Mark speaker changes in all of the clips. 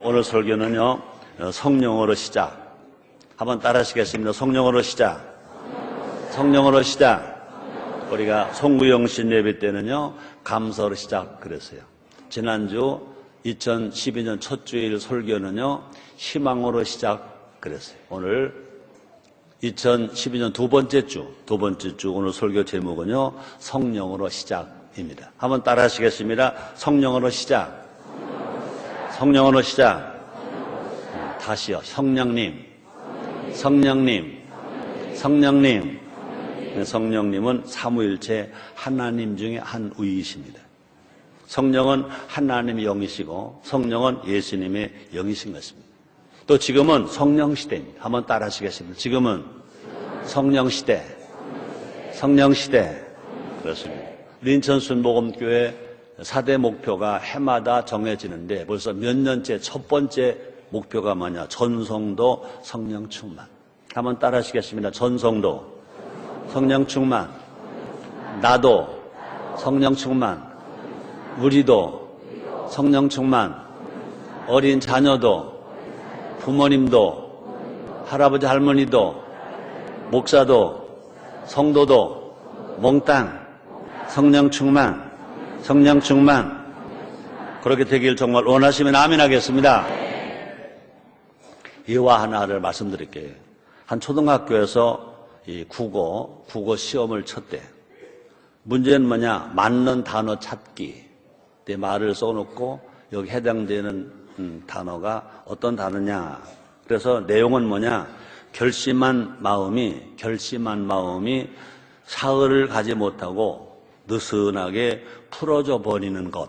Speaker 1: 오늘 설교는요, 성령으로 시작. 한번 따라 하시겠습니다. 성령으로 시작. 성령으로 시작. 우리가 송구영신 예배 때는요, 감사로 시작 그랬어요. 지난주 2012년 첫 주일 설교는요, 희망으로 시작 그랬어요. 오늘 2012년 두 번째 주 오늘 설교 제목은요, 성령으로 시작입니다. 한번 따라 하시겠습니다. 성령으로 시작. 성령으로 시작. 다시요. 성령님. 성령님은 삼위일체 하나님 중에 한 위이십니다. 성령은 하나님의 영이시고 성령은 예수님의 영이신 것입니다. 또 지금은 성령시대입니다. 한번 따라 하시겠습니다. 지금은 성령시대. 그렇습니다. 인천 순복음교회 4대 목표가 해마다 정해지는데 벌써 몇 년째 첫 번째 목표가 뭐냐? 전성도 성령 충만. 한번 따라 하시겠습니다. 전성도 성령 충만. 나도 성령 충만. 우리도 성령 충만. 어린 자녀도, 부모님도, 할아버지 할머니도, 목사도, 성도도, 몽땅 성령 충만. 그렇게 되길 정말 원하시면 아멘 하겠습니다. 예화 하나를 말씀드릴게요. 한 초등학교에서 이 국어 시험을 쳤대. 문제는 뭐냐? 맞는 단어 찾기. 내 말을 써놓고 여기 해당되는 단어가 어떤 단어냐? 그래서 내용은 뭐냐? 결심한 마음이 사흘을 가지 못하고 느슨하게 풀어져 버리는 것.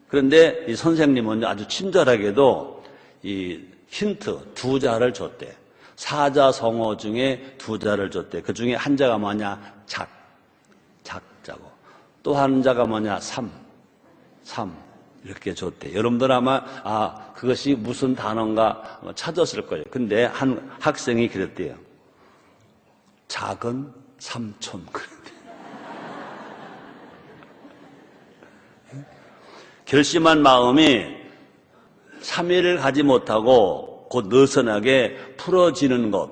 Speaker 1: 그런데 이 선생님은 아주 친절하게도 이 힌트 두 자를 줬대. 사자성어 중에 두 자를 줬대. 그 중에 한 자가 뭐냐? 작자고. 또 한 자가 뭐냐? 삼. 이렇게 줬대. 여러분들 아마 그것이 무슨 단어인가 찾았을 거예요. 근데 한 학생이 그랬대요. 작은 삼촌. 결심한 마음이 3일을 가지 못하고 곧 느슨하게 풀어지는 것.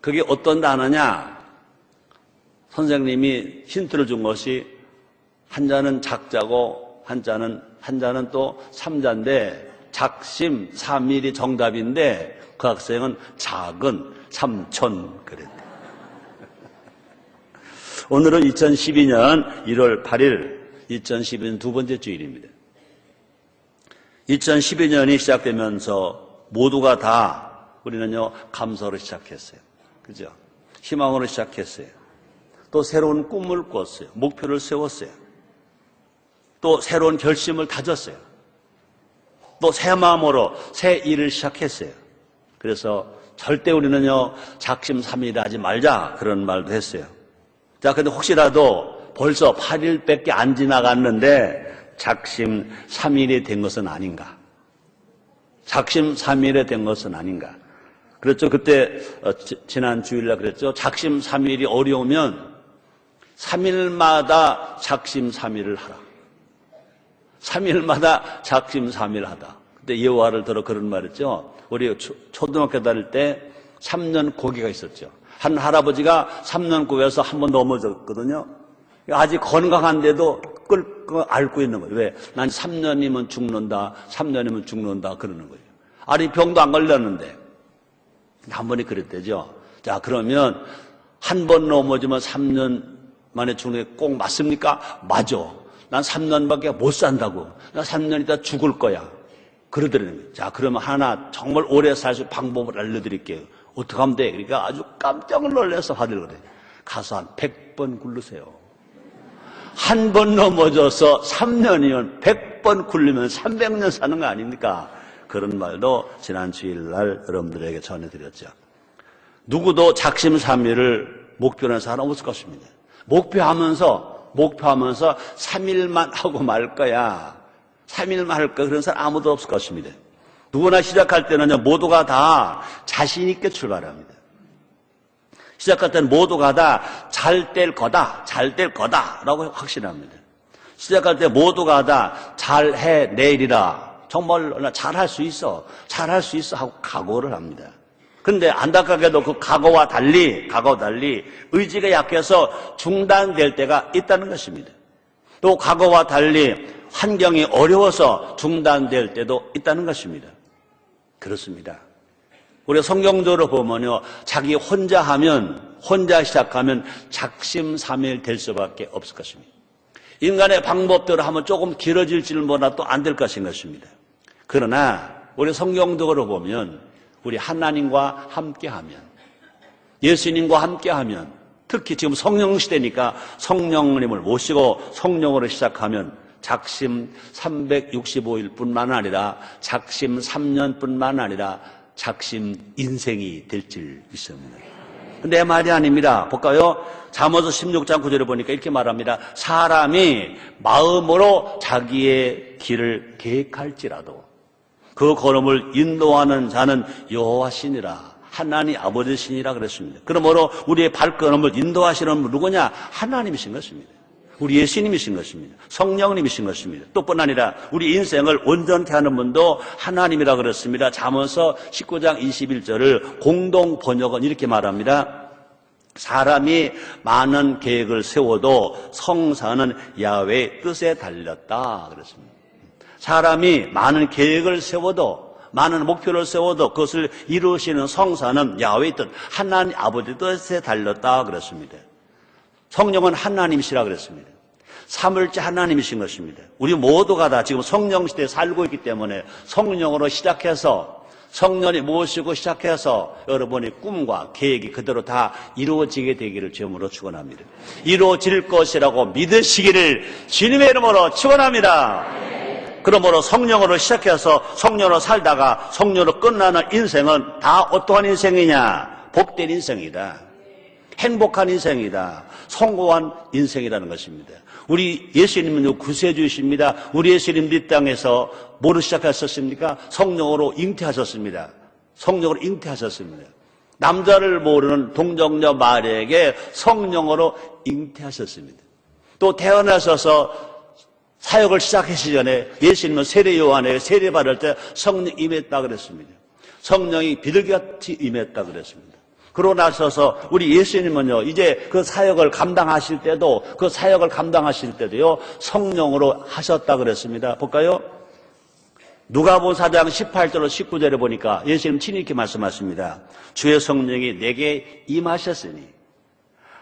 Speaker 1: 그게 어떤 단어냐? 선생님이 힌트를 준 것이 한 자는 작자고 한 자는 또 삼자인데 작심 3일이 정답인데 그 학생은 작은 삼촌 그랬대. 오늘은 2012년 1월 8일 2012년 두 번째 주일입니다. 2012년이 시작되면서 모두가 다 우리는요, 감사로 시작했어요. 그죠? 희망으로 시작했어요. 또 새로운 꿈을 꿨어요. 목표를 세웠어요. 또 새로운 결심을 다졌어요. 또 새 마음으로 새 일을 시작했어요. 그래서 절대 우리는요, 작심삼일 하지 말자 그런 말도 했어요. 자, 근데 혹시라도 벌써 8일밖에 안 지나갔는데 작심 3일이 된 것은 아닌가? 작심 3일이 된 것은 아닌가? 그렇죠. 그때 지난 주일날 그랬죠. 작심 3일이 어려우면 3일마다 작심 3일을 하라. 3일마다 작심 3일 하다. 그때 예화를 들어 그런 말했죠. 우리 초등학교 다닐 때 3년 고기가 있었죠. 한 할아버지가 3년 고기에서 한 번 넘어졌거든요. 아직 건강한데도 앓고 있는 거예요. 왜? 난 3년이면 죽는다, 3년이면 죽는다 그러는 거예요. 아니 병도 안 걸렸는데 한 번이 그랬대죠. 자, 그러면 한 번 넘어지면 3년 만에 죽는 게 꼭 맞습니까? 맞아. 난 3년밖에 못 산다고. 난 3년 있다 죽을 거야. 그러더라는 거예요. 자, 그러면 하나 정말 오래 살 수 있는 방법을 알려드릴게요. 어떻게 하면 돼? 그러니까 아주 깜짝 놀라서 하들 그래. 가서 한 100번 굴르세요. 한 번 넘어져서 3년이면 100번 굴리면 300년 사는 거 아닙니까? 그런 말도 지난 주일날 여러분들에게 전해드렸죠. 누구도 작심삼일을 목표로 하는 사람 없을 것입니다. 목표하면서 3일만 하고 말 거야. 3일만 할 거야. 그런 사람 아무도 없을 것입니다. 누구나 시작할 때는요, 모두가 다 자신 있게 출발합니다. 시작할 때는 모두가 다 잘 될 거다 라고 확신합니다. 시작할 때 모두가 다 잘해 내리라. 정말 잘할 수 있어. 잘할 수 있어 하고 각오를 합니다. 근데 안타깝게도 그 각오와 달리 의지가 약해서 중단될 때가 있다는 것입니다. 또 각오와 달리 환경이 어려워서 중단될 때도 있다는 것입니다. 그렇습니다. 우리 성경적으로 보면요, 자기 혼자 시작하면 작심삼일 될 수밖에 없을 것입니다. 인간의 방법대로 하면 조금 길어질지는 몰라도 또 안 될 것인 것입니다. 그러나 우리 성경적으로 보면 우리 하나님과 함께하면, 예수님과 함께하면, 특히 지금 성령 시대니까 성령님을 모시고 성령으로 시작하면 작심 365일 뿐만 아니라 작심 3년뿐만 아니라 작심 인생이 될 줄 믿습니다. 내 말이 아닙니다. 볼까요? 잠언서 16장 9절에 보니까 이렇게 말합니다. 사람이 마음으로 자기의 길을 계획할지라도 그 걸음을 인도하는 자는 여호와시니라. 하나님 아버지시니라 그랬습니다. 그러므로 우리의 발걸음을 인도하시는 분 누구냐? 하나님이신 것입니다. 우리 예수님이신 것입니다. 성령님이신 것입니다. 또뿐 아니라 우리 인생을 온전케 하는 분도 하나님이라 그랬습니다. 잠언서 19장 21절을 공동 번역은 이렇게 말합니다. 사람이 많은 계획을 세워도 성사는 야훼의 뜻에 달렸다 그랬습니다. 사람이 많은 계획을 세워도, 많은 목표를 세워도 그것을 이루시는 성사는 야훼의 뜻, 하나님 아버지 뜻에 달렸다 그랬습니다. 성령은 하나님이시라 그랬습니다. 삼을째 하나님이신 것입니다. 우리 모두가 다 지금 성령 시대에 살고 있기 때문에 성령으로 시작해서 성령이 모시고 시작해서 여러분의 꿈과 계획이 그대로 다 이루어지게 되기를 주님으로 축원합니다. 이루어질 것이라고 믿으시기를 주님의 이름으로 축원합니다. 그러므로 성령으로 시작해서 성령으로 살다가 성령으로 끝나는 인생은 다 어떠한 인생이냐? 복된 인생이다. 행복한 인생이다. 성공한 인생이라는 것입니다. 우리 예수님은 구세주이십니다. 우리 예수님 이 땅에서 뭐로 시작하셨습니까? 성령으로 잉태하셨습니다. 성령으로 잉태하셨습니다. 남자를 모르는 동정녀 마리아에게 성령으로 잉태하셨습니다. 또 태어나셔서 사역을 시작하시기 전에 예수님은 세례 요한에게 세례 받을 때 성령 임했다 그랬습니다. 성령이 비둘기같이 임했다 그랬습니다. 그러고 나서서 우리 예수님은요, 이제 그 사역을 감당하실 때도요, 성령으로 하셨다 그랬습니다. 볼까요? 누가복음 4장 18절로 19절에 보니까 예수님 친히 이렇게 말씀하십니다. 주의 성령이 내게 임하셨으니,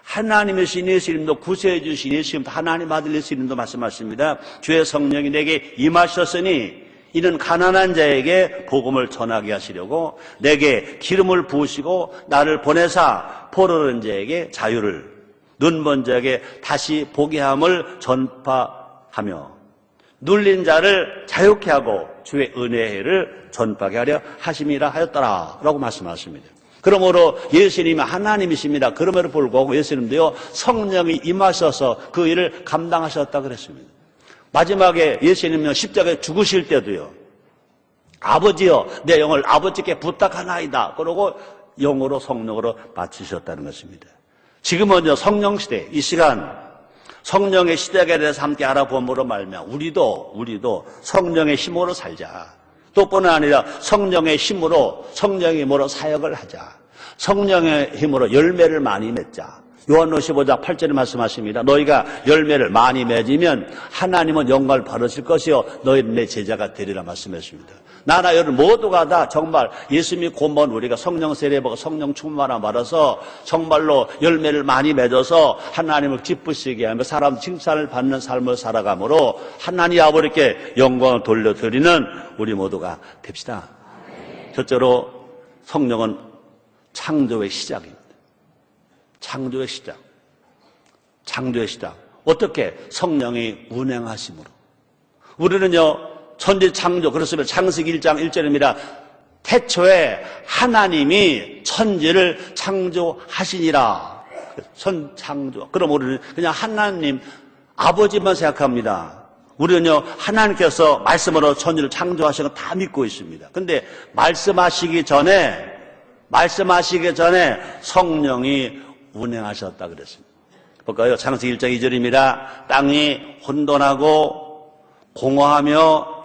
Speaker 1: 하나님이신 예수님도 구세주신 예수님도 하나님 아들 예수님도 말씀하십니다. 주의 성령이 내게 임하셨으니 이는 가난한 자에게 복음을 전하게 하시려고 내게 기름을 부으시고 나를 보내사 포로른 자에게 자유를, 눈먼 자에게 다시 보게 함을 전파하며 눌린 자를 자유케 하고 주의 은혜의 해를 전파하게 하려 하심이라 하였더라 라고 말씀하십니다. 그러므로 예수님이 하나님이십니다. 그럼에도 불구하고 예수님도요, 성령이 임하셔서 그 일을 감당하셨다 그랬습니다. 마지막에 예수님은 십자가에 죽으실 때도요, 아버지여 내 영을 아버지께 부탁하나이다 그러고 영으로 성령으로 바치셨다는 것입니다. 지금은요, 성령 시대, 이 시간 성령의 시대에 대해서 함께 알아봄으로 말미암아 우리도 성령의 힘으로 살자. 또뿐 아니라 성령의 힘으로 사역을 하자. 성령의 힘으로 열매를 많이 맺자. 요한복음 15장 8절에 말씀하십니다. 너희가 열매를 많이 맺으면 하나님은 영광을 받으실 것이요 너희는 내 제자가 되리라 말씀했습니다. 나나 여러분 모두가 다 정말 예수님이 곧먼 우리가 성령 세례받고 성령 충만함 받아서 정말로 열매를 많이 맺어서 하나님을 기쁘시게 하며 사람 칭찬을 받는 삶을 살아감으로 하나님 아버지께 영광을 돌려드리는 우리 모두가 됩시다. 첫째로 성령은 창조의 시작입니다. 창조의 시작. 어떻게? 성령이 운행하심으로. 우리는요, 천지 창조, 그렇습니다. 창세기 1장 1절입니다. 태초에 하나님이 천지를 창조하시니라. 창조. 그럼 우리는 그냥 하나님, 아버지만 생각합니다. 우리는요, 하나님께서 말씀으로 천지를 창조하신 거 다 믿고 있습니다. 근데 말씀하시기 전에 성령이 운행하셨다 그랬습니다. 볼까요? 창세기 1장 2절입니다. 땅이 혼돈하고 공허하며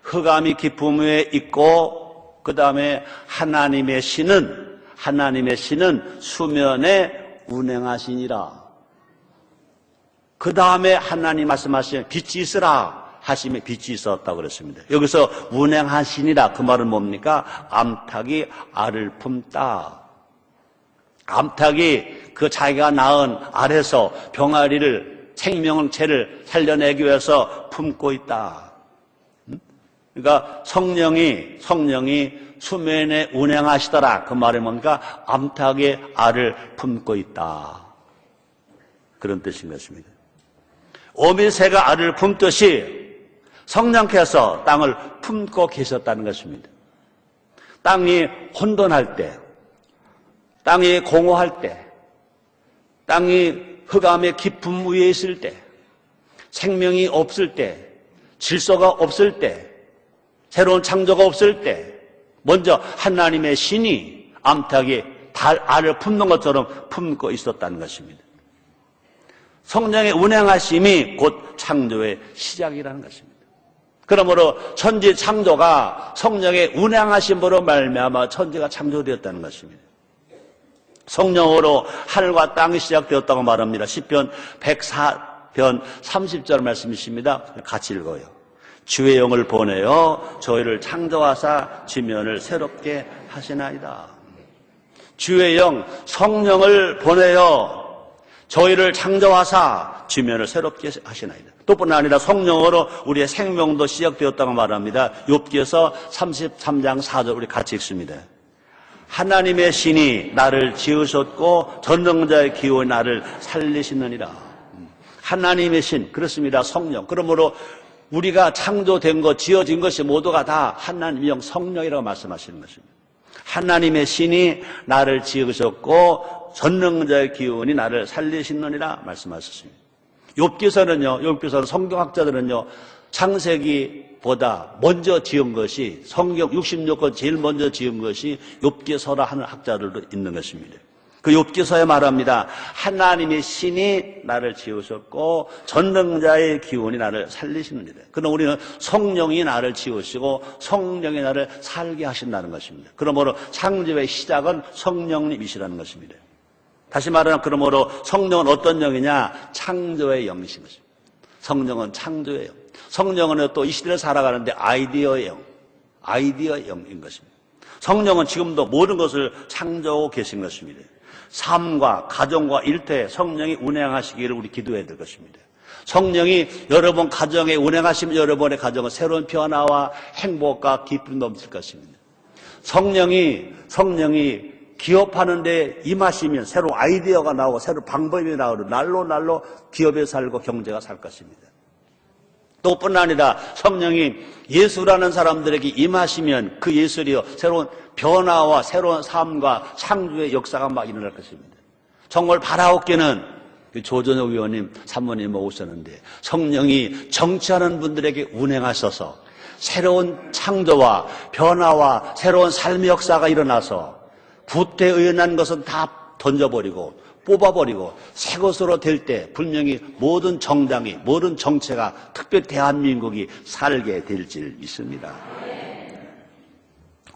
Speaker 1: 흑암이 깊음 위에 있고 그 다음에 하나님의 신은 수면에 운행하시니라. 그 다음에 하나님 말씀하시면 빛이 있으라 하시면 빛이 있었다고 그랬습니다. 여기서 운행하시니라 그 말은 뭡니까? 암탉이 알을 품다. 암탉이 그 자기가 낳은 알에서 병아리를 생명체를 살려내기 위해서 품고 있다. 그러니까 성령이 수면에 운행하시더라. 그 말이 뭔가 암탉의 알을 품고 있다. 그런 뜻인 것입니다. 어미새가 알을 품듯이 성령께서 땅을 품고 계셨다는 것입니다. 땅이 혼돈할 때, 땅이 공허할 때, 땅이 흑암의 깊음 위에 있을 때, 생명이 없을 때, 질서가 없을 때, 새로운 창조가 없을 때 먼저 하나님의 신이 암탉이 알을 품는 것처럼 품고 있었다는 것입니다. 성령의 운행하심이 곧 창조의 시작이라는 것입니다. 그러므로 천지 창조가 성령의 운행하심으로 말미암아 천지가 창조되었다는 것입니다. 성령으로 하늘과 땅이 시작되었다고 말합니다. 시편 104편 30절 말씀이십니다. 같이 읽어요. 주의 영을 보내어 저희를 창조하사 지면을 새롭게 하시나이다. 주의 영, 성령을 보내어 저희를 창조하사 지면을 새롭게 하시나이다. 또뿐 아니라 성령으로 우리의 생명도 시작되었다고 말합니다. 욥기에서 33장 4절 우리 같이 읽습니다. 하나님의 신이 나를 지으셨고 전능자의 기호에 나를 살리시느니라. 하나님의 신, 그렇습니다. 성령. 그러므로 우리가 창조된 것, 지어진 것이 모두가 다 하나님의 영 성령이라고 말씀하시는 것입니다. 하나님의 신이 나를 지으셨고 전능자의 기운이 나를 살리시느니라 말씀하셨습니다. 욥기서는 성경학자들은요, 창세기보다 먼저 지은 것이 성경 66권 제일 먼저 지은 것이 욥기서라 하는 학자들도 있는 것입니다. 그 욥기서에 말합니다. 하나님의 신이 나를 지으셨고 전능자의 기운이 나를 살리시느니라. 그럼 우리는 성령이 나를 지으시고 성령이 나를 살게 하신다는 것입니다. 그러므로 창조의 시작은 성령님이시라는 것입니다. 다시 말하면 그러므로 성령은 어떤 영이냐? 창조의 영이신 것입니다. 성령은 창조의 영. 성령은 또 이 시대를 살아가는데 아이디어의 영인 것입니다. 성령은 지금도 모든 것을 창조하고 계신 것입니다. 삶과 가정과 일터에 성령이 운행하시기를 우리 기도해야 될 것입니다. 성령이 여러분 가정에 운행하시면 여러분의 가정은 새로운 변화와 행복과 기쁨이 넘칠 것입니다. 성령이 기업하는 데 임하시면 새로운 아이디어가 나오고 새로운 방법이 나오고 날로 기업에 살고 경제가 살 것입니다. 또 뿐 아니라 성령이 예수라는 사람들에게 임하시면 그 예술이요 새로운 변화와 새로운 삶과 창조의 역사가 막 일어날 것입니다. 정말 바라옵기는 조전혁 의원님 사모님 오셨는데 성령이 정치하는 분들에게 운행하셔서 새로운 창조와 변화와 새로운 삶의 역사가 일어나서 구태의연한 것은 다 던져버리고 뽑아버리고 새 것으로 될 때 분명히 모든 정당이 모든 정체가 특별히 대한민국이 살게 될 줄 믿습니다.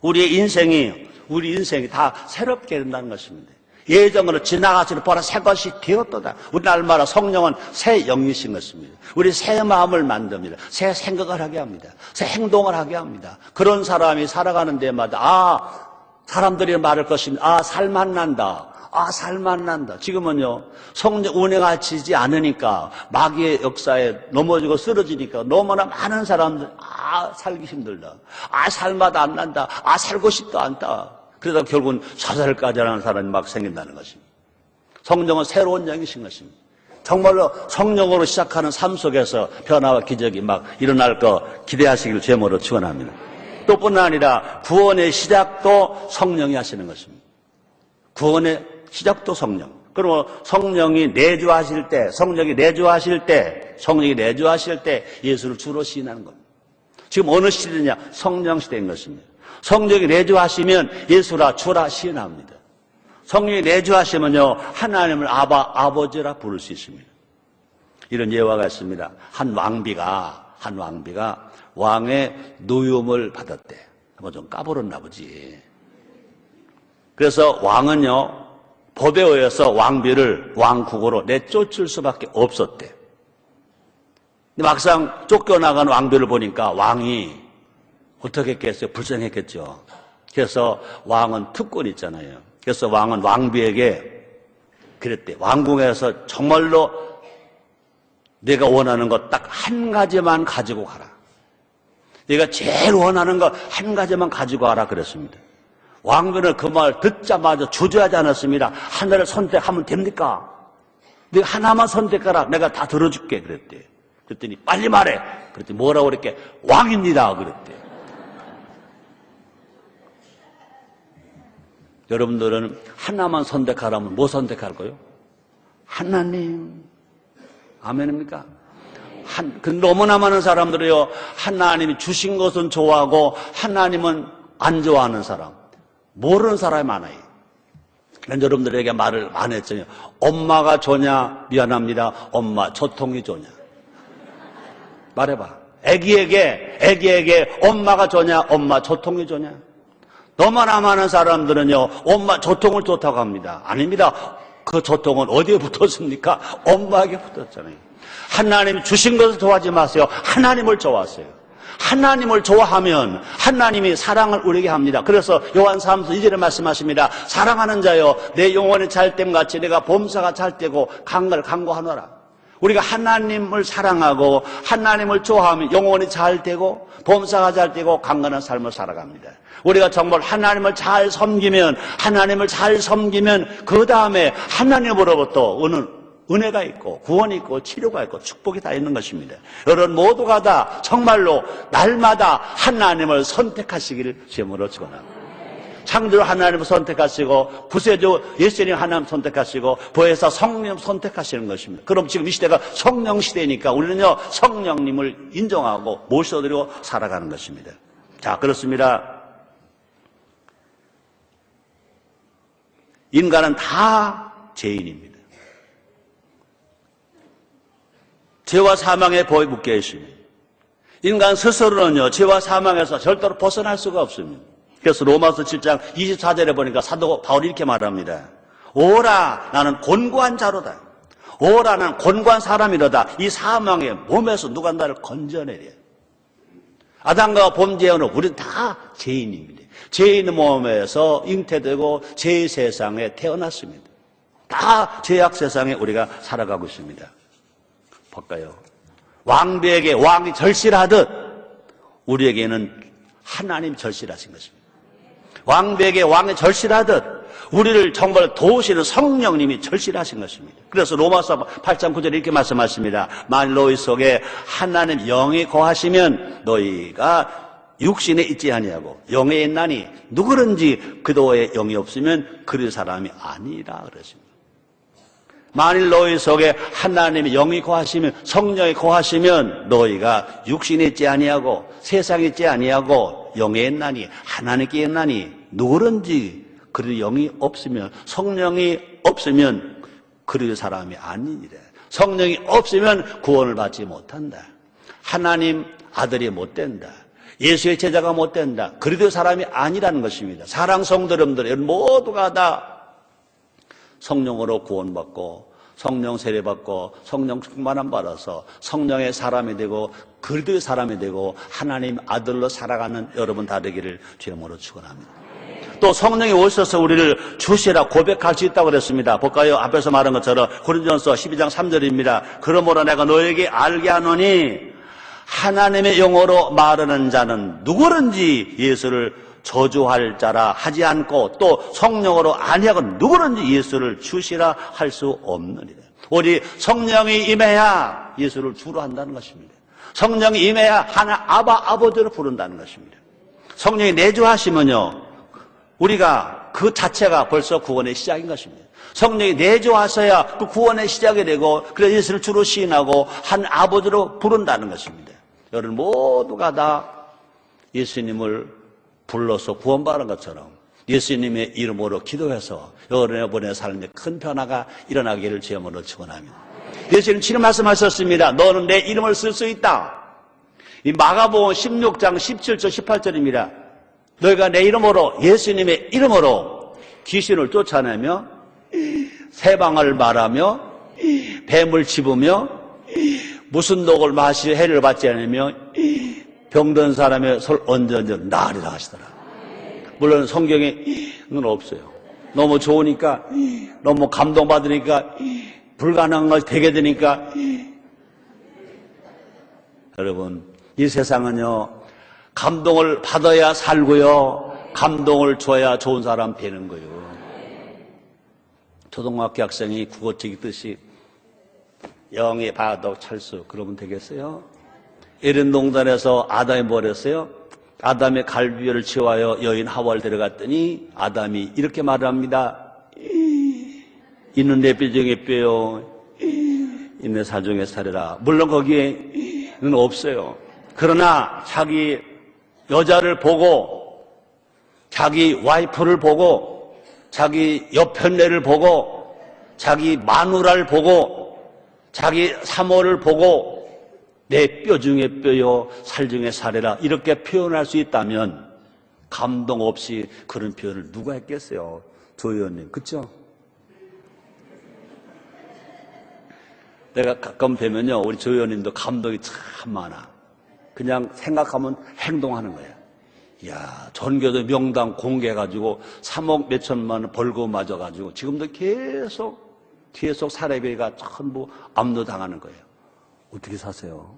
Speaker 1: 우리 인생이 다 새롭게 된다는 것입니다. 예정으로 지나가시는 보라 새 것이 되었도다. 우리나라 말로 성령은 새 영이신 것입니다. 우리 새 마음을 만듭니다. 새 생각을 하게 합니다. 새 행동을 하게 합니다. 그런 사람이 살아가는 데마다 사람들이 말할 것입니다. 살맛난다. 살맛난다. 지금은요, 성령 운행하지 않으니까, 마귀의 역사에 넘어지고 쓰러지니까 너무나 많은 사람들, 살기 힘들다. 살맛 안 난다. 살고 싶도 않다. 그러다 결국은 자살까지 하는 사람이 막 생긴다는 것입니다. 성령은 새로운 영이신 것입니다. 정말로 성령으로 시작하는 삶 속에서 변화와 기적이 막 일어날 거 기대하시길 제모로 축원합니다. 또뿐 아니라 구원의 시작도 성령이 하시는 것입니다. 구원의 시작도 성령. 그리고 성령이 내주하실 때 예수를 주로 시인하는 겁니다. 지금 어느 시대냐? 성령 시대인 것입니다. 성령이 내주하시면 예수라 주라 시인합니다. 성령이 내주하시면요, 하나님을 아버지라 부를 수 있습니다. 이런 예화가 있습니다. 한 왕비가 왕의 노임을 받았대. 한번 좀 까불었나 보지. 그래서 왕은요, 법에 의해서 왕비를 왕국으로 내쫓을 수밖에 없었대. 근데 막상 쫓겨나간 왕비를 보니까 왕이 어떻게 했겠어요? 불쌍했겠죠. 그래서 왕은 특권이 있잖아요. 그래서 왕은 왕비에게 그랬대. 왕궁에서 정말로 내가 원하는 것 딱 한 가지만 가지고 가라. 내가 제일 원하는 것 한 가지만 가지고 가라 그랬습니다. 왕비는 그 말 듣자마자 주저하지 않았습니다. 하나를 선택하면 됩니까? 내가 하나만 선택하라. 내가 다 들어줄게 그랬대. 그랬더니 빨리 말해. 그랬더니 뭐라고 그랬게? 왕입니다 그랬대. 여러분들은 하나만 선택하라면 뭐 선택할 거예요? 하나님. 아멘입니까? 너무나 많은 사람들이요, 하나님이 주신 것은 좋아하고 하나님은 안 좋아하는 사람, 모르는 사람이 많아요. 여러분들에게 말을 많이 했잖아요. 엄마가 좋냐? 미안합니다. 엄마 조통이 좋냐? 말해봐. 애기에게 엄마가 좋냐? 엄마 조통이 좋냐? 너무나 많은 사람들은요, 엄마 조통을 좋다고 합니다. 아닙니다. 그 조통은 어디에 붙었습니까? 엄마에게 붙었잖아요. 하나님이 주신 것을 좋아하지 마세요. 하나님을 좋아하세요. 하나님을 좋아하면 하나님이 사랑을 우리에게 합니다. 그래서 요한 3서 2절에 말씀하십니다. 사랑하는 자여, 내 영혼이 잘됨 같이 내가 범사가 잘되고 강을 강구하노라. 우리가 하나님을 사랑하고 하나님을 좋아하면 영혼이 잘되고 범사가 잘되고 강건한 삶을 살아갑니다. 우리가 정말 하나님을 잘 섬기면 그 다음에 하나님으로부터 은혜가 있고 구원이 있고 치료가 있고 축복이 다 있는 것입니다. 여러분 모두가 다 정말로 날마다 하나님을 선택하시기를 주님으로 축원합니다. 창조주 하나님을 선택하시고 구세주 예수님 하나님 선택하시고 보혜사 성령 선택하시는 것입니다. 그럼 지금 이 시대가 성령 시대니까 우리는요 성령님을 인정하고 모셔드리고 살아가는 것입니다. 자, 그렇습니다. 인간은 다 죄인입니다. 죄와 사망의 법에 묶여 있습니다. 인간 스스로는요 죄와 사망에서 절대로 벗어날 수가 없습니다. 그래서 로마서 7장 24절에 보니까 사도 바울이 이렇게 말합니다. 오라 나는 곤고한 자로다. 오라 나는 곤고한 사람이로다. 이 사망의 몸에서 누가 나를 건져내려. 아담과 범죄하는 우리는 다 죄인입니다. 죄인의 몸에서 잉태되고 죄의 세상에 태어났습니다. 다 죄악 세상에 우리가 살아가고 있습니다. 볼까요? 왕비에게 왕이 절실하듯 우리에게는 하나님이 절실하신 것입니다. 왕비에게 왕이 절실하듯 우리를 정말 도우시는 성령님이 절실하신 것입니다. 그래서 로마서 8장 9절에 이렇게 말씀하십니다. 만일 너희 속에 하나님 영이 거하시면 너희가 육신에 있지 아니하고 영에 있나니 누구든지 그도의 영이 없으면 그 사람이 아니라 그러십니다. 만일 너희 속에 하나님의 영이 거하시면 성령이 거하시면 너희가 육신에 있지 아니하고 세상에 있지 아니하고 영에 있나니 하나님께 있나니 누구든지 그 영이 없으면 성령이 없으면 그 사람이 아니니라. 성령이 없으면 구원을 받지 못한다. 하나님 아들이 못 된다. 예수의 제자가 못 된다. 그리도 사람이 아니라는 것입니다. 사랑 성도님들 모두가 다 성령으로 구원받고 성령 세례받고 성령 충만함 받아서 성령의 사람이 되고 그리도의 사람이 되고 하나님 아들로 살아가는 여러분 다 되기를 주님으로 축원합니다. 또 성령이 오셔서 우리를 주시라 고백할 수 있다고 그랬습니다. 볼까요? 앞에서 말한 것처럼 고린도전서 12장 3절입니다. 그러므로 내가 너에게 알게 하노니 하나님의 영어로 말하는 자는 누구든지 예수를 저주할 자라 하지 않고 또 성령으로 아니하고 누구든지 예수를 주시라 할 수 없느니라. 오직 성령이 임해야 예수를 주로 한다는 것입니다. 성령이 임해야 하나 아버지로 부른다는 것입니다. 성령이 내주하시면요 우리가 그 자체가 벌써 구원의 시작인 것입니다. 성령이 내주하셔야 그 구원의 시작이 되고 그래서 예수를 주로 시인하고 한 아버지로 부른다는 것입니다. 여러분 모두가 다 예수님을 불러서 구원받은 것처럼 예수님의 이름으로 기도해서 여러분의 삶에 큰 변화가 일어나기를 주님으로 축원합니다. 예수님 지금 말씀하셨습니다. 너는 내 이름을 쓸 수 있다. 이 마가복음 16장 17절 18절입니다. 너희가 내 이름으로 예수님의 이름으로 귀신을 쫓아내며 세방을 말하며 뱀을 집으며 무슨 독을 마시 해를 받지 않으며 병든 사람의 손 얹어 나으리라 하시더라. 물론 성경에는 없어요. 너무 좋으니까, 너무 감동받으니까, 불가능한 것이 되게 되니까. 여러분, 이 세상은요, 감동을 받아야 살고요, 감동을 줘야 좋은 사람 되는 거예요. 초등학교 학생이 국어책 읽듯이 영의 바둑 찰수 그러면 되겠어요? 에덴 동산에서 아담이 뭘 했어요? 아담의 갈비뼈를 치워하여 여인 하와를 데려갔더니 아담이 이렇게 말을 합니다. 이는 내 뼈 중에 뼈요, 이는 살 중에 살이라. 물론 거기에는 없어요. 그러나 자기 여자를 보고, 자기 와이프를 보고, 자기 옆편네를 보고, 자기 마누라를 보고, 자기 사모를 보고 내 뼈 중에 뼈요 살 중에 살이라 이렇게 표현할 수 있다면 감동 없이 그런 표현을 누가 했겠어요? 조 의원님, 그렇죠? 내가 가끔 뵈면요, 우리 조 의원님도 감동이 참 많아. 그냥 생각하면 행동하는 거야. 이야, 전교도 명당 공개해가지고 3억 몇천만 원 벌금 맞아가지고 지금도 계속 사례비가 전부 압류당하는 거예요. 어떻게 사세요?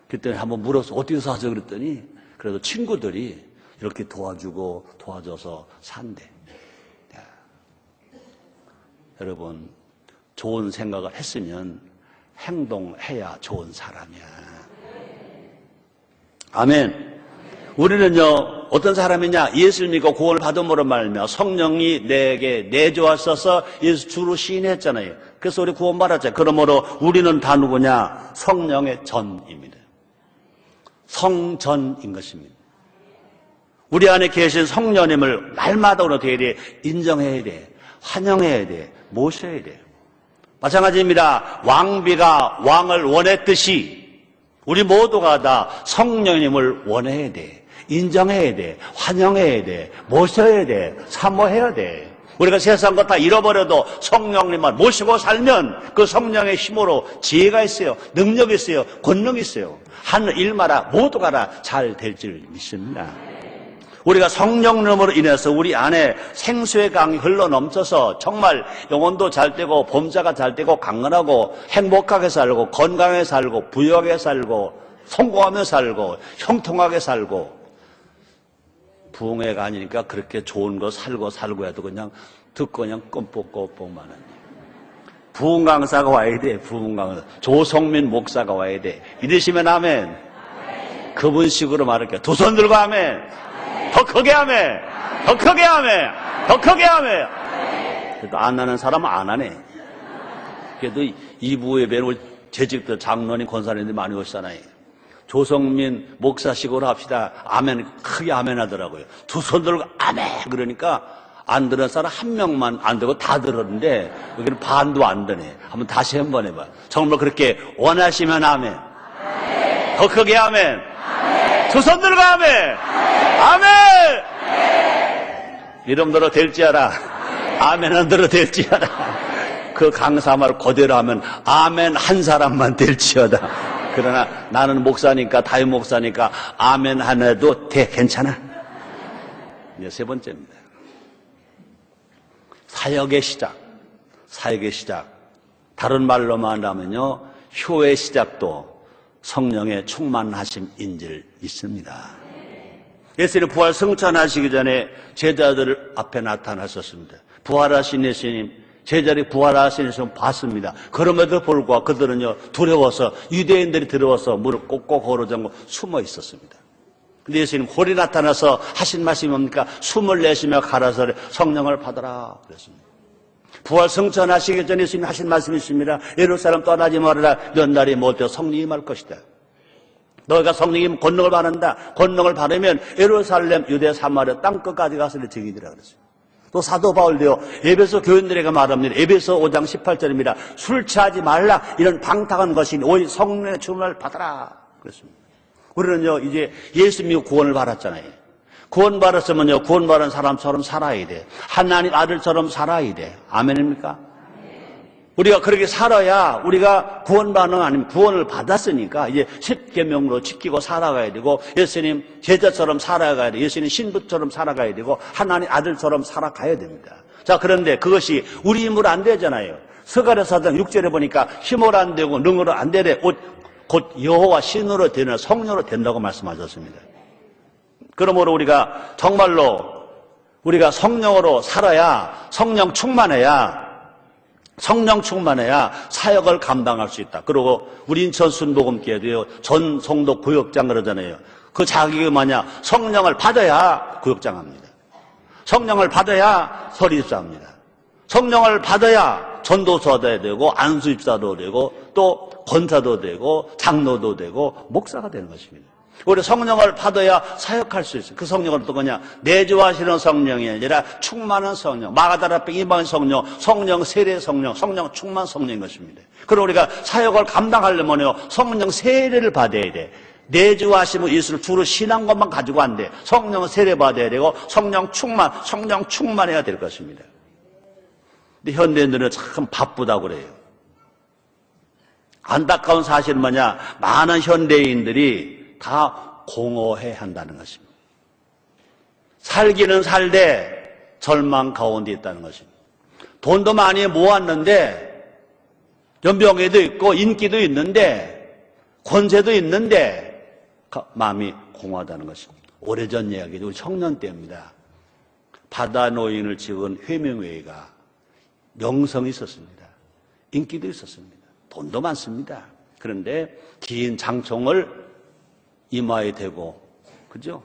Speaker 1: 그때 한번 물어서 어떻게 사세요? 그랬더니 그래도 친구들이 이렇게 도와주고 도와줘서 산대. 야. 여러분, 좋은 생각을 했으면 행동해야 좋은 사람이야. 아멘. 우리는요, 어떤 사람이냐? 예수를 믿고 구원을 받음으로 말미암아 성령이 내게 내주하셔서 예수 주로 시인했잖아요. 그래서 우리 구원 받았잖아요. 그러므로 우리는 다 누구냐? 성령의 전입니다. 성전인 것입니다. 우리 안에 계신 성령님을 날마다 어떻게 해야 돼? 인정해야 돼. 환영해야 돼. 모셔야 돼. 마찬가지입니다. 왕비가 왕을 원했듯이 우리 모두가 다 성령님을 원해야 돼. 인정해야 돼. 환영해야 돼. 모셔야 돼. 사모해야 돼. 우리가 세상 것 다 잃어버려도 성령님만 모시고 살면 그 성령의 힘으로 지혜가 있어요. 능력이 있어요. 권능이 있어요. 하는 일마다 모두가 다 잘 될 줄 믿습니다. 우리가 성령님으로 인해서 우리 안에 생수의 강이 흘러넘쳐서 정말 영혼도 잘 되고 범사가 잘 되고 강건하고 행복하게 살고 건강하게 살고 부유하게 살고 성공하며 살고 형통하게 살고 부흥회가 아니니까 그렇게 좋은 거 살고 해도 그냥 듣고 그냥 껌뻑껌뻑만 하네. 부흥 강사가 와야 돼. 부흥 강사. 조성민 목사가 와야 돼. 믿으시면 아멘. 그분 식으로 말할게요. 두 손 들고 아멘. 더 크게 아멘. 더 크게 아멘. 더 크게 아멘. 그래도 안 하는 사람은 안 하네. 그래도 이부 예배는 우리 재직도 장로님 권사님들이 많이 오시잖아요. 조성민 목사식으로 합시다. 아멘. 크게 아멘 하더라고요. 두 손 들고 아멘. 그러니까 안 들은 사람 한 명만 안 되고 다 들었는데 여기는 반도 안 되네. 한번 다시 한번 해봐. 정말 그렇게 원하시면 아멘. 더 크게 아멘. 두 손 들고 아멘. 아멘. 이름대로 될지어라. 아멘 안 들어 될지어라. 그 강사 말 그대로 하면 아멘 한 사람만 될지어다. 그러나 나는 목사니까 담임 목사니까 아멘 안 해도 돼. 괜찮아. 이제 세 번째입니다. 사역의 시작. 사역의 시작. 다른 말로 말하면요, 효의 시작도 성령의 충만하심인 줄 믿습니다. 예수님 부활 승천하시기 전에 제자들 앞에 나타나셨습니다. 부활하신 예수님, 제자들이 부활하신 예수님 봤습니다. 그럼에도 불구하고 그들은요, 두려워서, 유대인들이 두려워서 무릎 꿇고 걸어잡고 숨어 있었습니다. 근데 예수님 홀이 나타나서 하신 말씀이 뭡니까? 숨을 내쉬며 가라사대 성령을 받아라 그랬습니다. 부활 승천하시기 전에 예수님 하신 말씀이 있습니다. 예루살렘 떠나지 말아라. 몇 날이 못되어 성령이 임할 것이다. 너희가 성령님 권능을 받는다. 권능을 받으면 예루살렘, 유대, 사마리아 땅끝까지 가서 증인이라 그랬어요. 또 사도 바울도요, 에베소 교인들에게 말합니다. 에베소 5장 18절입니다. 술 취하지 말라. 이런 방탕한 것이니 오직 성령의 충만을 받아라. 그렇습니다. 우리는요, 이제 예수 믿고 구원을 받았잖아요. 구원받았으면요, 구원받은 사람처럼 살아야 돼. 하나님 아들처럼 살아야 돼. 아멘입니까? 우리가 그렇게 살아야 우리가 구원받는 아니면 구원을 받았으니까 이제 십계명으로 지키고 살아가야 되고, 예수님 제자처럼 살아가야 돼. 예수님 신부처럼 살아가야 되고, 하나님 아들처럼 살아가야 됩니다. 자, 그런데 그것이 우리 힘으로 안 되잖아요. 스가랴서 4장 6절에 보니까 힘으로 안 되고 능으로 안 되되 곧 여호와 신으로 되는 성령으로 된다고 말씀하셨습니다. 그러므로 우리가 정말로 우리가 성령으로 살아야, 성령 충만해야 사역을 감당할 수 있다. 그리고 우리 인천 순복음교회도요, 전 성도 구역장 그러잖아요. 그 자격이 뭐냐? 성령을 받아야 구역장 합니다. 성령을 받아야 서리입사합니다. 성령을 받아야 전도서 얻어야 되고, 안수입사도 되고, 또 권사도 되고, 장로도 되고, 목사가 되는 것입니다. 우리 성령을 받아야 사역할 수 있어요. 그 성령은 또 뭐냐? 내주하시는 성령이 아니라 충만한 성령, 마가다라병 임한 성령, 성령 세례 성령, 성령 충만 성령인 것입니다. 그럼 우리가 사역을 감당하려면요, 성령 세례를 받아야 돼. 내주하시면 예수를 주로 신한 것만 가지고 안 돼. 성령 세례 받아야 되고, 성령 충만해야 될 것입니다. 근데 현대인들은 참 바쁘다고 그래요. 안타까운 사실은 뭐냐? 많은 현대인들이 다 공허해 한다는 것입니다. 살기는 살되 절망 가운데 있다는 것입니다. 돈도 많이 모았는데, 연병에도 있고 인기도 있는데 권세도 있는데 마음이 공허하다는 것입니다. 오래전 이야기죠. 우리 청년 때입니다. 바다 노인을 찍은 회명회가 명성이 있었습니다. 인기도 있었습니다. 돈도 많습니다. 그런데 긴 장총을 이마에 대고, 그죠?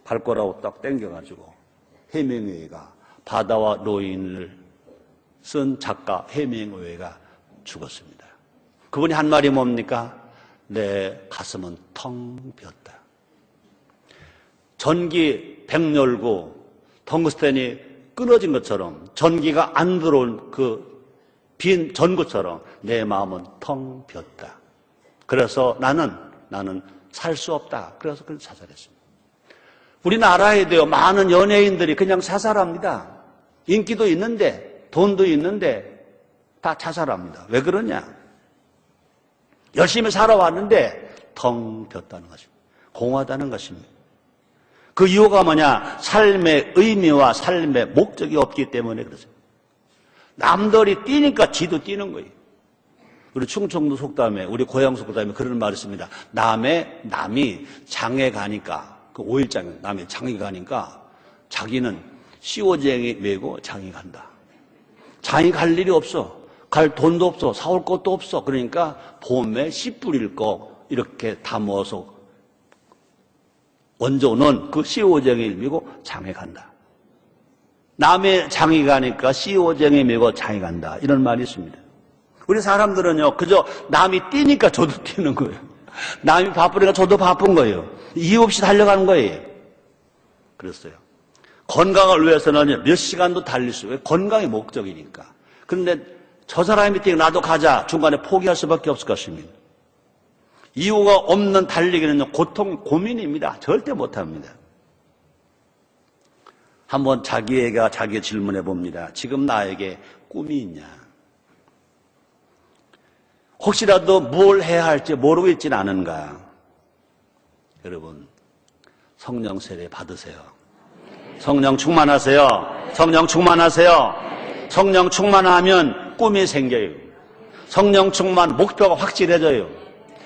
Speaker 1: 발꼬라고 딱 당겨가지고 해밍웨이가, 바다와 노인을 쓴 작가 해밍웨이가 죽었습니다. 그분이 한 말이 뭡니까? 내 가슴은 텅 비었다. 전기 백열구 텅스텐이 끊어진 것처럼, 전기가 안 들어온 그 빈 전구처럼 내 마음은 텅 비었다. 그래서 나는 살 수 없다. 그래서 그걸 자살했습니다. 우리나라에도요, 많은 연예인들이 그냥 자살합니다. 인기도 있는데, 돈도 있는데 다 자살합니다. 왜 그러냐? 열심히 살아왔는데 텅 비었다는 것입니다. 공허하다는 것입니다. 그 이유가 뭐냐? 삶의 의미와 삶의 목적이 없기 때문에 그렇습니다. 남들이 뛰니까 지도 뛰는 거예요. 우리 충청도 속담에, 우리 고향 속담에 그런 말이 있습니다. 남이 장에 가니까, 그 5일장에 남이 장에 가니까 자기는 시오쟁이 메고 장에 간다. 장에 갈 일이 없어. 갈 돈도 없어. 사올 것도 없어. 그러니까 봄에 씨 뿌릴 거 이렇게 다 모아서 얹어놓은 그 시오쟁이를 메고 장에 간다. 남의 장에 가니까 시오쟁이 메고 장에 간다. 이런 말이 있습니다. 우리 사람들은요, 그저 남이 뛰니까 저도 뛰는 거예요. 남이 바쁘니까 저도 바쁜 거예요. 이유 없이 달려가는 거예요. 그랬어요. 건강을 위해서는 몇 시간도 달릴 수 있어요. 건강이 목적이니까. 그런데 저 사람이 뛰고 나도 가자. 중간에 포기할 수밖에 없을 것입니다. 이유가 없는 달리기는요, 고민입니다. 절대 못합니다. 한번 자기가 질문해 봅니다. 지금 나에게 꿈이 있냐? 혹시라도 뭘 해야 할지 모르고 있지는 않은가? 여러분, 성령 세례 받으세요. 성령 충만하세요. 성령 충만하세요. 성령 충만하면 꿈이 생겨요. 성령 충만, 목표가 확실해져요.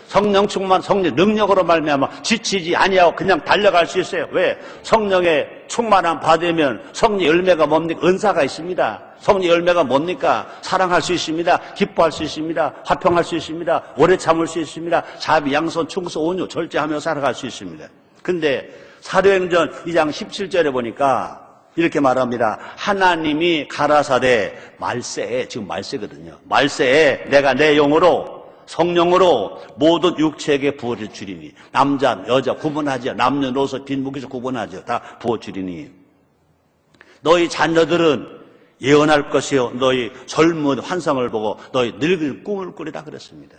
Speaker 1: 성령 충만, 성령 능력으로 말미암아 지치지 아니하고 그냥 달려갈 수 있어요. 왜? 성령의 충만함 받으면 성령 열매가 뭡니까? 은사가 있습니다. 성령 열매가 뭡니까? 사랑할 수 있습니다. 기뻐할 수 있습니다. 화평할 수 있습니다. 오래 참을 수 있습니다. 자비, 양선, 충성, 온유, 절제하며 살아갈 수 있습니다. 근데 사도행전 2장 17절에 보니까 이렇게 말합니다. 하나님이 가라사대 말세에, 지금 말세거든요. 말세에 내가 내 영으로, 성령으로 모든 육체에게 부어줄 주리니, 남자 여자 구분하지, 남녀노소 빈부귀족 구분하지, 다 부어주리니 너희 자녀들은 예언할 것이요 너희 젊은 환상을 보고 너희 늙을 꿈을 꾸리라 그랬습니다.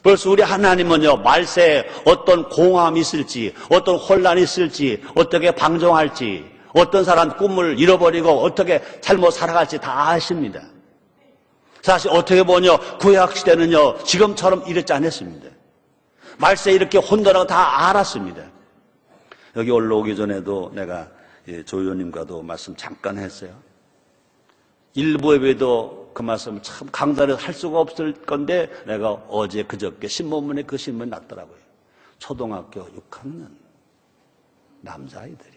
Speaker 1: 벌써 우리 하나님은요, 말세에 어떤 공함이 있을지, 어떤 혼란이 있을지, 어떻게 방종할지, 어떤 사람 꿈을 잃어버리고 어떻게 잘못 살아갈지 다 아십니다. 사실 어떻게 보면 구약시대는요, 지금처럼 이랬지 않았습니다. 말세에 이렇게 혼돈하고 다 알았습니다. 여기 올라오기 전에도 내가 조 의원님과도 말씀 잠깐 했어요. 일부 예배도 그 말씀을 참 강단에서 할 수가 없을 건데 내가 어제 그저께 신문문에 그 신문이 났더라고요. 초등학교 6학년 남자아이들이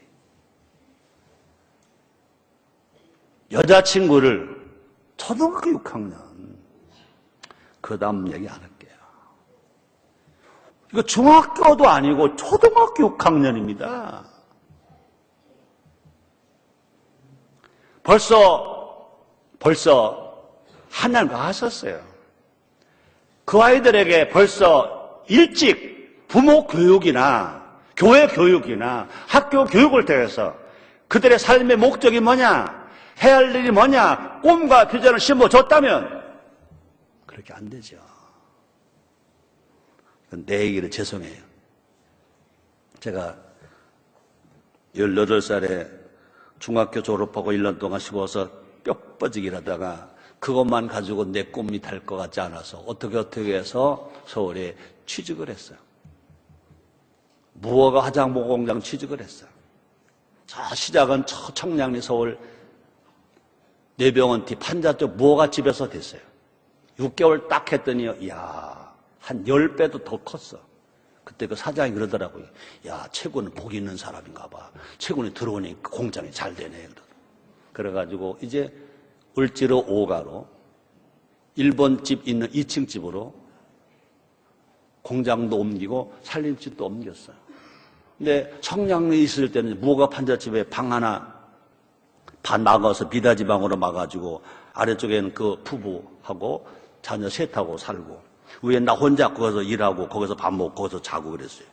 Speaker 1: 여자친구를 초등학교 6학년 그 다음 얘기 안 할게요. 이거 중학교도 아니고 초등학교 6학년입니다. 벌써 하나님과 하셨어요. 그 아이들에게 벌써 일찍 부모 교육이나 교회 교육이나 학교 교육을 통해서 그들의 삶의 목적이 뭐냐, 해야 할 일이 뭐냐, 꿈과 비전을 심어줬다면 그렇게 안 되죠. 내 얘기를 죄송해요. 제가 18살에 중학교 졸업하고 1년 동안 쉬고서 뼈 빠지기 하다가 그것만 가지고 내 꿈이 될 것 같지 않아서 어떻게 해서 서울에 취직을 했어요. 무허가 화장품 공장 취직을 했어요. 저 시작은 청량리 서울 내병원 뒤 판자 쪽 무허가 집에서 됐어요. 6개월 딱 했더니 이야, 한 10배도 더 컸어. 그때 그 사장이 그러더라고요. 야, 최군은 복이 있는 사람인가 봐. 최군이 들어오니 공장이 잘 되네. 그래가지고 이제 을지로 5가로 1번 집 있는 2층 집으로 공장도 옮기고 살림집도 옮겼어요. 근데 청량리에 있을 때는 무허가 판자집에 방 하나 반 막아서 비다지방으로 막아가지고 아래쪽에는 그 부부하고 자녀 셋하고 살고 위에 나 혼자 거기서 일하고 거기서 밥 먹고 거기서 자고 그랬어요.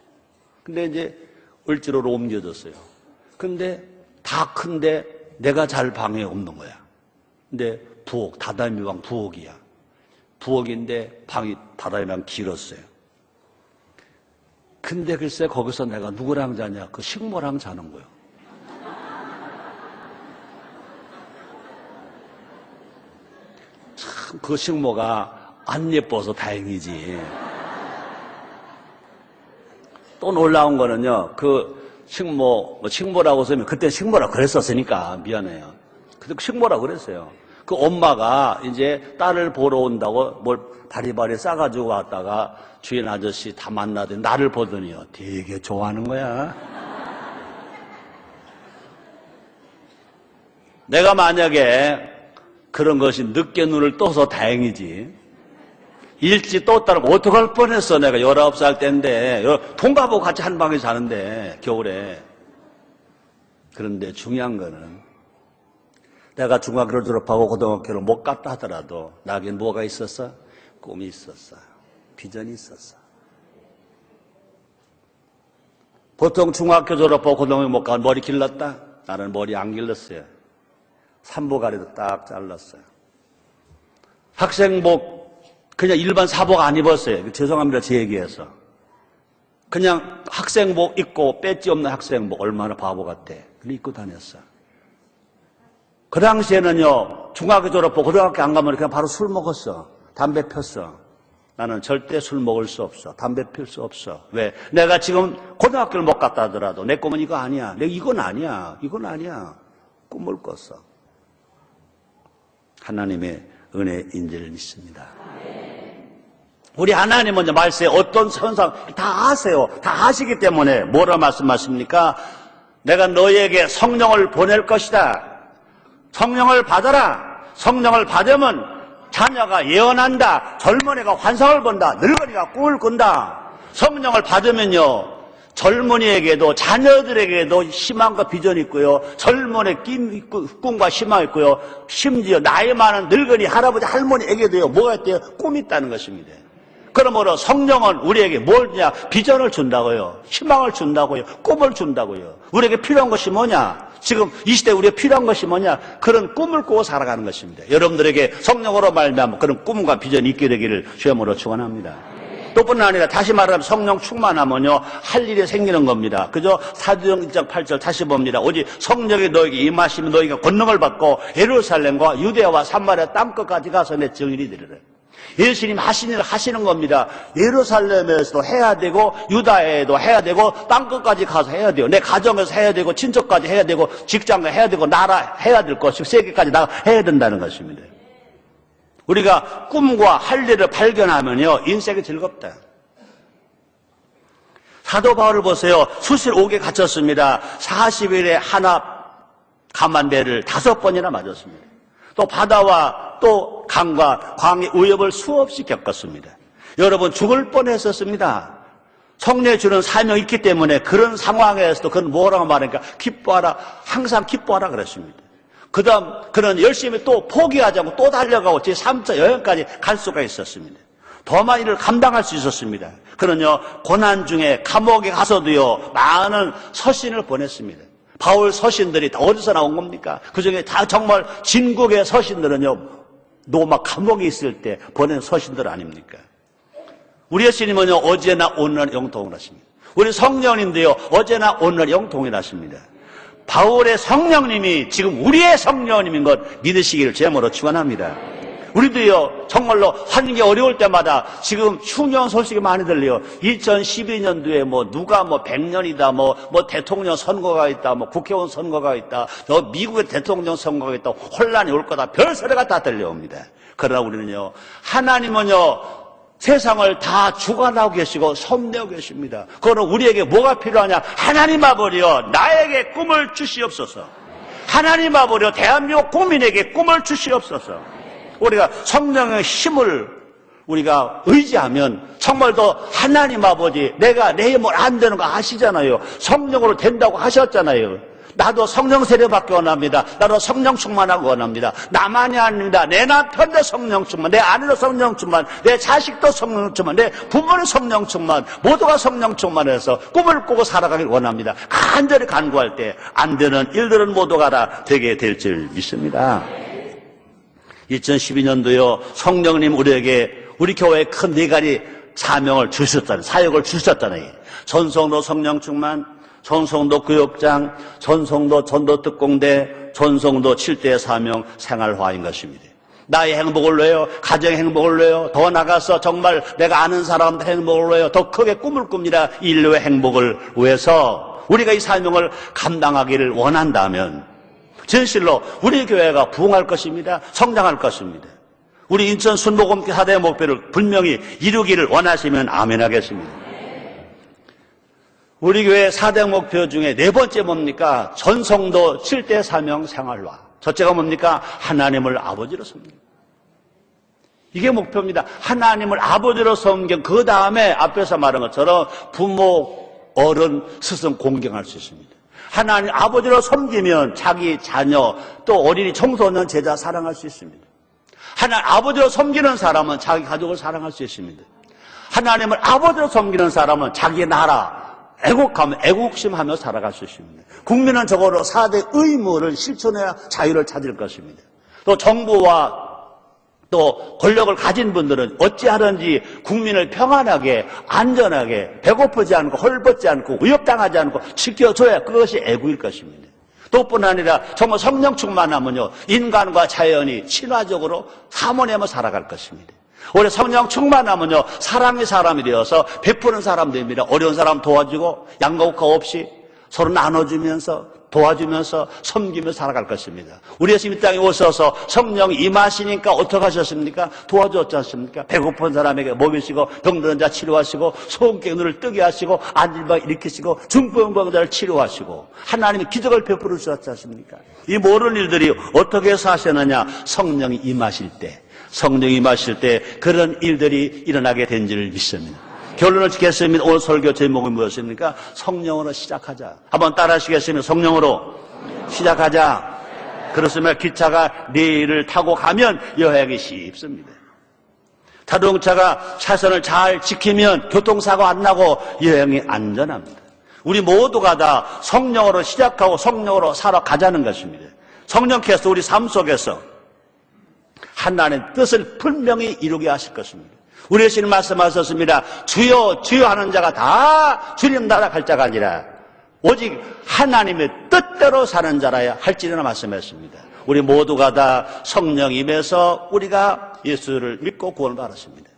Speaker 1: 근데 이제 을지로로 옮겨졌어요. 근데 다 큰데 내가 잘 방에 없는 거야. 근데 부엌, 다다미방 부엌이야. 부엌인데 방이 다다미방 길었어요. 근데 글쎄 거기서 내가 누구랑 자냐? 그 식모랑 자는 거예요. 참 그 식모가 안 예뻐서 다행이지. 또 놀라운 거는요, 그 식모라고 쓰면 그때 식모라고 그랬었으니까 미안해요. 그때 식모라고 그랬어요. 그 엄마가 이제 딸을 보러 온다고 뭘 바리바리 싸가지고 왔다가 주인 아저씨 다 만나더니 나를 보더니요, 되게 좋아하는 거야. 내가 만약에 그런 것이 늦게 눈을 떠서 다행이지. 일찍 떴다면 어떡할 뻔했어. 내가 19살 때인데 동갑하고 같이 한 방에 자는데 겨울에. 그런데 중요한 거는 내가 중학교를 졸업하고 고등학교를 못 갔다 하더라도 나에겐 뭐가 있었어? 꿈이 있었어. 비전이 있었어. 보통 중학교 졸업하고 고등학교 못 가면 머리 길렀다? 나는 머리 안 길렀어요. 삼보가리도 딱 잘랐어요. 학생복 그냥 일반 사복 안 입었어요. 죄송합니다, 제 얘기해서. 그냥 학생복 입고 배지 없는 학생복, 얼마나 바보 같아. 그걸 입고 다녔어요. 그 당시에는요, 중학교 졸업하고 고등학교 안 가면 그냥 바로 술 먹었어. 담배 폈어. 나는 절대 술 먹을 수 없어. 담배 필 수 없어. 왜? 내가 지금 고등학교를 못 갔다 하더라도 내 꿈은 이거 아니야. 이건 아니야. 이건 아니야. 꿈을 꿨어. 하나님의 은혜 인재를 믿습니다. 우리 하나님은 이제 말세에 어떤 현상 다 아세요. 다 아시기 때문에 뭐라 말씀하십니까? 내가 너희에게 성령을 보낼 것이다. 성령을 받아라. 성령을 받으면 자녀가 예언한다. 젊은이가 환상을 본다. 늙은이가 꿈을 꾼다. 성령을 받으면요, 젊은이에게도 자녀들에게도 희망과 비전이 있고요, 젊은이 꿈과 희망이 있고요, 심지어 나이 많은 늙은이 할아버지 할머니에게도요 뭐가 있대요? 꿈이 있다는 것입니다. 그러므로 성령은 우리에게 뭘 주냐? 비전을 준다고요. 희망을 준다고요. 꿈을 준다고요. 우리에게 필요한 것이 뭐냐? 지금 이 시대에 우리가 필요한 것이 뭐냐? 그런 꿈을 꾸고 살아가는 것입니다. 여러분들에게 성령으로 말미암아 그런 꿈과 비전이 있게 되기를 주님으로 축원합니다. 또 뿐만 아니라 다시 말하면 성령 충만하면요 할 일이 생기는 겁니다. 그죠? 사도행 1장 8절 다시 봅니다. 오직 성령이 너에게 임하시면 너희가 권능을 받고 예루살렘과 유대와 사마리아 땅끝까지 가서 내 증인이 되리라. 예수님 하신 일을 하시는 겁니다. 예루살렘에서도 해야 되고 유다에도 해야 되고 땅끝까지 가서 해야 돼요. 내 가정에서 해야 되고 친척까지 해야 되고 직장에 해야 되고 나라 해야 될 것이고 세계까지 나가 해야 된다는 것입니다. 우리가 꿈과 할 일을 발견하면요 인생이 즐겁다. 사도 바울을 보세요. 수실 옥에 갇혔습니다. 40일에 한압 가만배를 5번이나 맞았습니다. 또 바다와 또 강과 광의 위협을 수없이 겪었습니다. 여러분 죽을 뻔했었습니다. 성령이 주는 사명이 있기 때문에 그런 상황에서도 그건 뭐라고 말하니까 기뻐하라, 항상 기뻐하라 그랬습니다. 그 다음 그는 열심히 또 포기하지 않고 또 달려가고 제3차 여행까지 갈 수가 있었습니다. 더 많은 일을 감당할 수 있었습니다. 그는요 고난 중에 감옥에 가서도요 많은 서신을 보냈습니다. 바울 서신들이 다 어디서 나온 겁니까? 그중에 다 정말 진국의 서신들은요 로마 감옥에 있을 때 보낸 서신들 아닙니까? 우리 예수님은요 어제나 오늘 영통하십니다. 우리 성령님도요 어제나 오늘 영통하십니다. 바울의 성령님이 지금 우리의 성령님인 것 믿으시기를 제모로 축원합니다. 우리도요 정말로 하는 게 어려울 때마다 지금 흉년 소식이 많이 들려요. 2012년도에 누가 100년이다 뭐 대통령 선거가 있다 뭐 국회의원 선거가 있다 미국의 대통령 선거가 있다 혼란이 올 거다 별소리가 다 들려옵니다. 그러나 우리는요 하나님은요 세상을 다 주관하고 계시고 섭리하고 계십니다. 그거는 우리에게 뭐가 필요하냐? 하나님 아버지여 나에게 꿈을 주시옵소서. 하나님 아버지여 대한민국 국민에게 꿈을 주시옵소서. 우리가 성령의 힘을 우리가 의지하면 정말 더 하나님 아버지 내가 내 힘으로 안 되는 거 아시잖아요. 성령으로 된다고 하셨잖아요. 나도 성령 세례받기 원합니다. 나도 성령 충만하고 원합니다. 나만이 아닙니다. 내 남편도 성령 충만, 내 아내도 성령 충만, 내 자식도 성령 충만, 내 부모는 성령 충만, 모두가 성령 충만해서 꿈을 꾸고 살아가길 원합니다. 간절히 간구할 때 안 되는 일들은 모두가 다 되게 될 줄 믿습니다. 2012년도요 성령님 우리에게 우리 교회에 큰 4가지 사명을 주셨잖아요. 사역을 주셨잖아요. 전성도 성령 충만, 전성도 교역장, 전성도 전도특공대, 전성도 7대 사명 생활화인 것입니다. 나의 행복을 위하여, 가정의 행복을 위하여, 더 나가서 정말 내가 아는 사람들 행복을 위하여 더 크게 꿈을 꿉니다. 인류의 행복을 위해서 우리가 이 사명을 감당하기를 원한다면 진실로 우리 교회가 부흥할 것입니다. 성장할 것입니다. 우리 인천 순복음교 4대 목표를 분명히 이루기를 원하시면 아멘 하겠습니다. 우리 교회 4대 목표 중에 4번째 뭡니까? 전성도 7대 사명 생활화. 첫째가 뭡니까? 하나님을 아버지로 섬기는. 이게 목표입니다. 하나님을 아버지로 섬기는 그 다음에 앞에서 말한 것처럼 부모, 어른, 스승 공경할 수 있습니다. 하나님 아버지로 섬기면 자기 자녀 또 어린이 청소년 제자 사랑할 수 있습니다. 하나님 아버지로 섬기는 사람은 자기 가족을 사랑할 수 있습니다. 하나님을 아버지로 섬기는 사람은 자기 나라 애국하며 애국심하며 살아갈 수 있습니다. 국민은 적어도 4대 의무를 실천해야 자유를 찾을 것입니다. 또 정부와 또 권력을 가진 분들은 어찌하든지 국민을 평안하게 안전하게 배고프지 않고 헐벗지 않고 위협당하지 않고 지켜줘야 그것이 애국일 것입니다. 또뿐 아니라 정말 성령 충만하면요 인간과 자연이 친화적으로 사모하며 살아갈 것입니다. 우리 성령 충만하면요 사랑의 사람이 되어서 베푸는 사람 됩니다. 어려운 사람 도와주고 양가국가 없이 서로 나눠주면서 도와주면서 섬기며 살아갈 것입니다. 우리 예수님 이 땅에 오셔서 성령이 임하시니까 어떻게 하셨습니까? 도와줬지 않습니까? 배고픈 사람에게 먹이시고 병든 자 치료하시고 소음깨 눈을 뜨게 하시고 안질방 일으키시고 중풍병자를 치료하시고 하나님이 기적을 베풀어 주셨지 않습니까? 이 모든 일들이 어떻게 해서 하셨느냐? 성령이 임하실 때, 성령이 임하실 때 그런 일들이 일어나게 된 줄 믿습니다. 결론을 짓겠습니다. 오늘 설교 제목이 무엇입니까? 성령으로 시작하자. 한번 따라 하시겠습니다. 성령으로 시작하자. 그렇습니다. 기차가 레일을 타고 가면 여행이 쉽습니다. 자동차가 차선을 잘 지키면 교통사고 안 나고 여행이 안전합니다. 우리 모두가 다 성령으로 시작하고 성령으로 살아가자는 것입니다. 성령께서 우리 삶 속에서 하나님의 뜻을 분명히 이루게 하실 것입니다. 우리 예수님 말씀하셨습니다. 주여 주여 하는 자가 다 주님 나라 갈 자가 아니라 오직 하나님의 뜻대로 사는 자라야 할지니라 말씀하셨습니다. 우리 모두가 다 성령 임해서 우리가 예수를 믿고 구원을 받았습니다.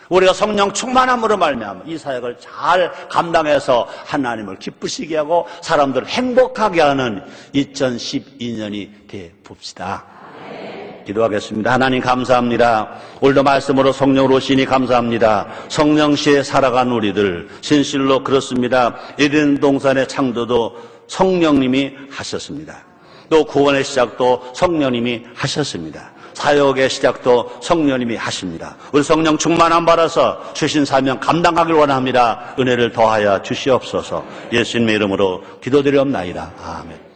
Speaker 1: 우리가 성령 충만함으로 말미암아 이 사역을 잘 감당해서 하나님을 기쁘시게 하고 사람들을 행복하게 하는 2012년이 돼 봅시다. 기도하겠습니다. 하나님 감사합니다. 오늘도 말씀으로 성령으로 오시니 감사합니다. 성령시에 살아간 우리들 진실로 그렇습니다. 에덴 동산의 창조도 성령님이 하셨습니다. 또 구원의 시작도 성령님이 하셨습니다. 사역의 시작도 성령님이 하십니다. 우리 성령 충만함 받아서 주신 사명 감당하길 원합니다. 은혜를 더하여 주시옵소서. 예수님의 이름으로 기도드리옵나이다. 아멘.